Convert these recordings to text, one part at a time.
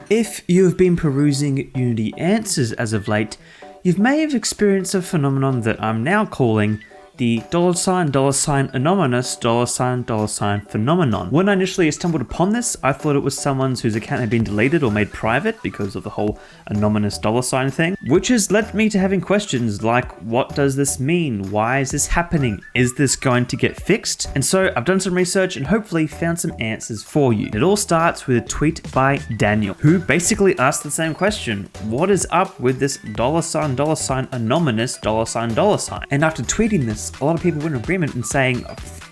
If you have been perusing Unity answers as of late, you may have experienced a phenomenon that I'm now calling the $$ anonymous $$ phenomenon. When I initially stumbled upon this, I thought it was someone whose account had been deleted or made private because of the whole anonymous $ thing, which has led me to having questions like, what does this mean? Why is this happening? Is this going to get fixed? And so I've done some research and hopefully found some answers for you. It all starts with a tweet by Daniel, who basically asked the same question. What is up with this $ anonymous $? And after tweeting this, a lot of people were in agreement and saying,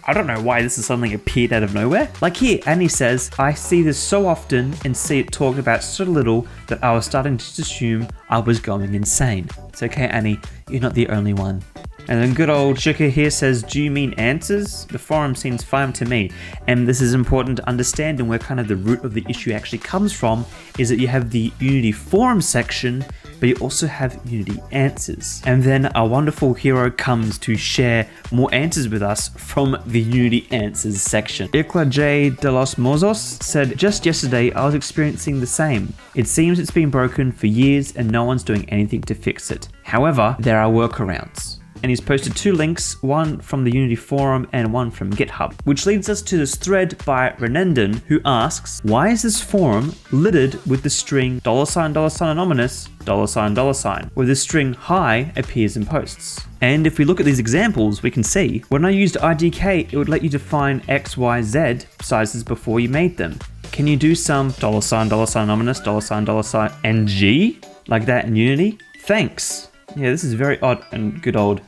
I don't know why this is suddenly appeared out of nowhere. Like here, Annie says, I see this so often and see it talked about so little that I was starting to assume I was going insane. It's okay, Annie, you're not the only one. And then good old Shika here says, do you mean answers? The forum seems fine to me. And this is important to understand, and where kind of the root of the issue actually comes from is that you have the Unity forum section, but you also have Unity answers. And then our wonderful hero comes to share more answers with us from the Unity answers section. Ikla J. de los Mozos said, just yesterday I was experiencing the same. It seems it's been broken for years and no one's doing anything to fix it. However, there are workarounds. And he's posted 2 links, one from the Unity forum and one from GitHub, which leads us to this thread by Renendon, who asks, why is this forum littered with the string $$ anonymous $$, where the string hi appears in posts? And if we look at these examples, we can see when I used IDK, it would let you define X, Y, Z sizes before you made them. Can you do some $$ anonymous $$ NG like that in Unity? Thanks. Yeah, this is very odd, and good old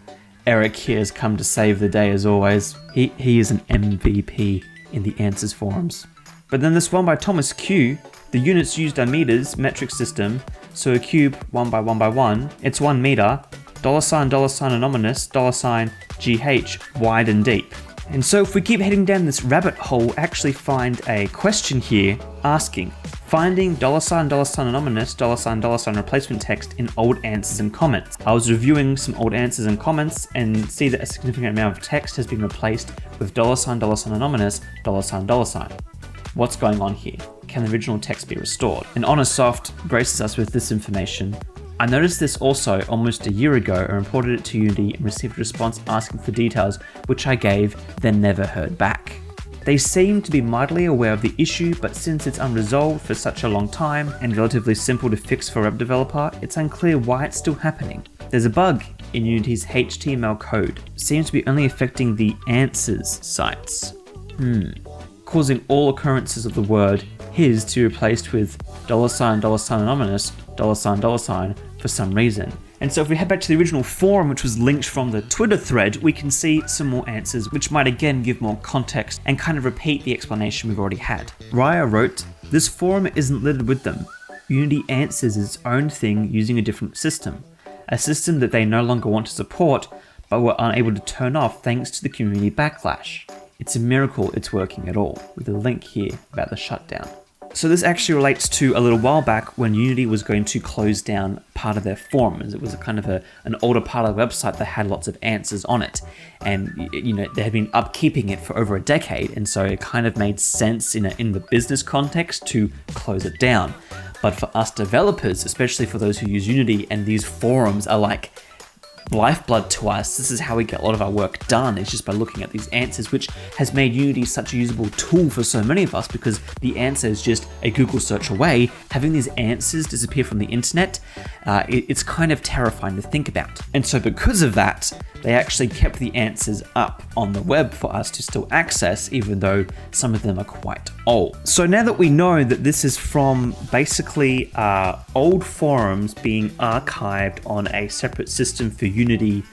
Eric here has come to save the day as always. He is an MVP in the answers forums. But then this one by Thomas Q, the units used are meters, metric system, so a cube 1 by 1 by 1, it's 1 meter, $$ anonymous $GH wide and deep. And so if we keep heading down this rabbit hole, actually find a question here asking, finding $$ anonymous $$ replacement text in old answers and comments. I was reviewing some old answers and comments and see that a significant amount of text has been replaced with $$ anonymous $$. What's going on here? Can the original text be restored? And Honestsoft graces us with this information. I noticed this also almost a year ago and reported it to Unity and received a response asking for details, which I gave, then never heard back. They seem to be mightily aware of the issue, but since it's unresolved for such a long time and relatively simple to fix for a web developer, it's unclear why it's still happening. There's a bug in Unity's HTML code. Seems to be only affecting the answers sites. Causing all occurrences of the word his to be replaced with $$ anonymous $$ for some reason. And so if we head back to the original forum, which was linked from the Twitter thread, we can see some more answers, which might again give more context and kind of repeat the explanation we've already had. Raya wrote, this forum isn't littered with them. Unity answers its own thing using a different system. A system that they no longer want to support, but were unable to turn off thanks to the community backlash. It's a miracle it's working at all, with a link here about the shutdown. So this actually relates to a little while back when Unity was going to close down part of their forum, as it was a kind of an older part of the website that had lots of answers on it. And they had been upkeeping it for over a decade, and so it kind of made sense in the business context to close it down. But for us developers, especially for those who use Unity, and these forums are like lifeblood to us, this is how we get a lot of our work done, is just by looking at these answers, which has made Unity such a usable tool for so many of us, because the answer is just a Google search away. Having these answers disappear from the internet, it's kind of terrifying to think about. And so because of that, they actually kept the answers up on the web for us to still access, even though some of them are quite old. So now that we know that this is from basically old forums being archived on a separate system for Unity,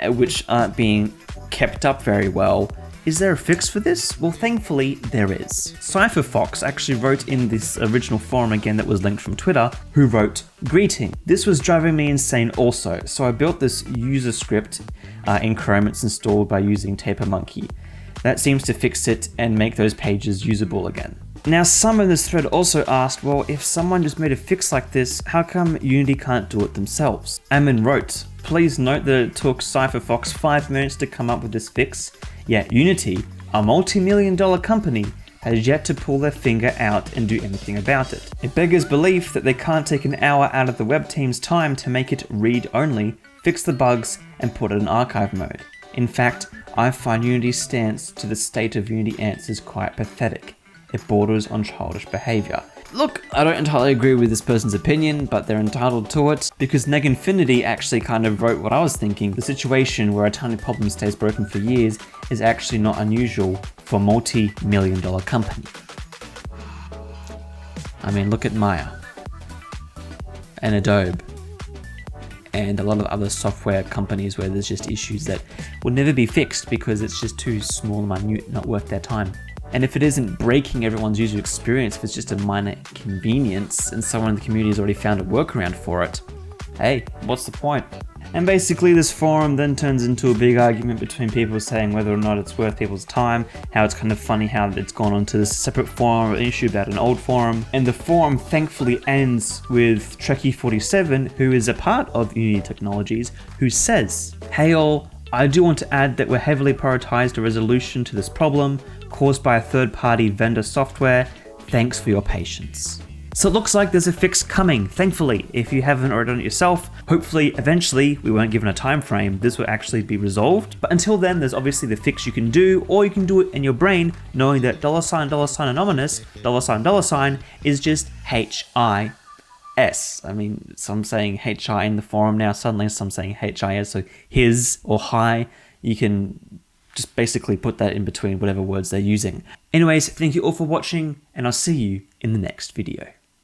which aren't being kept up very well, is there a fix for this? Well, thankfully there is. CypherFox actually wrote in this original forum again that was linked from Twitter, who wrote, "Greeting. This was driving me insane also, so I built this user script in Chrome. It's installed by using TaperMonkey. That seems to fix it and make those pages usable again." Now, some in this thread also asked, well, if someone just made a fix like this, how come Unity can't do it themselves? Amin wrote, "Please note that it took CypherFox 5 minutes to come up with this fix, yet Unity, a multi-million-dollar company, has yet to pull their finger out and do anything about it. It beggars belief that they can't take an hour out of the web team's time to make it read-only, fix the bugs, and put it in archive mode. In fact, I find Unity's stance to the state of Unity answers quite pathetic. It borders on childish behavior. Look, I don't entirely agree with this person's opinion, but they're entitled to it, because Neg Infinity actually kind of wrote what I was thinking. The situation where a tiny problem stays broken for years is actually not unusual for a multi-million-dollar company. I mean, look at Maya and Adobe and a lot of other software companies where there's just issues that will never be fixed because it's just too small and minute, not worth their time. And if it isn't breaking everyone's user experience, if it's just a minor inconvenience and someone in the community has already found a workaround for it, hey, what's the point? And basically this forum then turns into a big argument between people saying whether or not it's worth people's time, how it's kind of funny how it's gone onto this separate forum, an issue about an old forum. And the forum thankfully ends with Trekkie47, who is a part of Unity Technologies, who says, "Hey all, I do want to add that we're heavily prioritized a resolution to this problem caused by a third-party vendor software. Thanks for your patience." So it looks like there's a fix coming, thankfully. If you haven't already done it yourself, hopefully eventually, we weren't given a time frame, this will actually be resolved. But until then, there's obviously the fix you can do, or you can do it in your brain, knowing that $anonymous, $, is just HIS. I mean, some saying HI in the forum now, suddenly some saying HIS, so his or hi. You can just basically put that in between whatever words they're using. Anyways, thank you all for watching, and I'll see you in the next video.